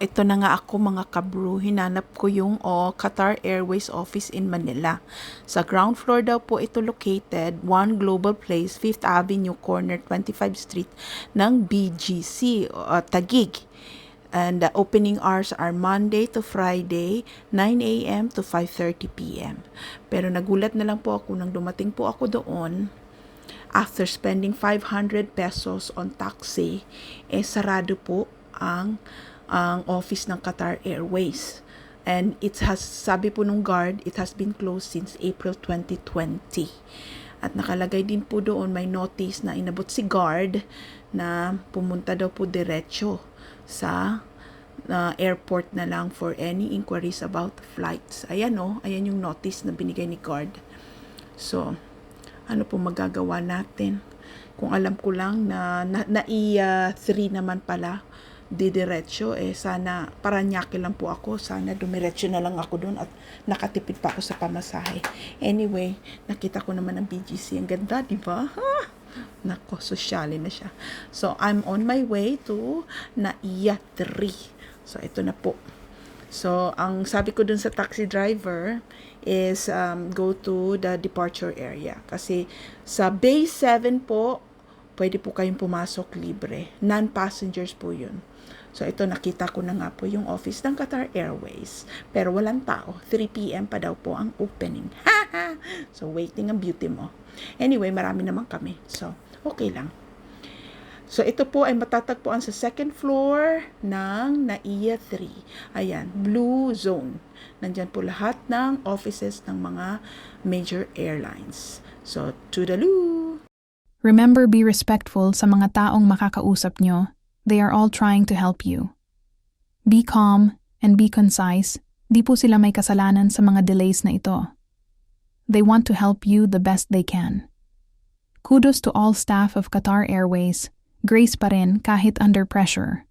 ito na nga ako mga kabro, hinanap ko yung Qatar Airways office in Manila. Sa ground floor daw po ito located, One Global Place, 5th Avenue, corner 25th Street ng BGC, Taguig. And the opening hours are Monday to Friday, 9 a.m. to 5:30 p.m. Pero nagulat na lang po ako nang dumating po ako doon. After spending 500 pesos on taxi, sarado po ang office ng Qatar Airways. And sabi po nung guard, it has been closed since April 2020. At nakalagay din po doon, may notice na inabot si guard na pumunta daw po diretso sa airport na lang for any inquiries about flights. Ayan ayan yung notice na binigay ni guard. So, ano po magagawa natin? Kung alam ko lang na 3 naman pala, didiretso, sana Paranaque lang po ako, sana dumiretso na lang ako doon at nakatipid pa ako sa pamasahe. Anyway, nakita ko naman ang BGC, ang ganda, di ba? Nako, sosyali na siya. So, I'm on my way to Naiya 3. So, ito na po. So, ang sabi ko dun sa taxi driver is go to the departure area. Kasi sa Bay 7 po, pwede po kayong pumasok libre. Non-passengers po yun. So, ito nakita ko na nga po yung office ng Qatar Airways. Pero walang tao. 3 p.m. pa daw po ang opening. So, waiting ang beauty mo. Anyway, marami naman kami. So, okay lang. So, ito po ay matatagpuan sa second floor ng Naiya 3. Ayan, blue zone. Nandyan po lahat ng offices ng mga major airlines. So, toodaloo! Remember, be respectful sa mga taong makakausap nyo. They are all trying to help you. Be calm and be concise. Di po sila may kasalanan sa mga delays na ito. They want to help you the best they can. Kudos to all staff of Qatar Airways. Grace pa rin kahit under pressure.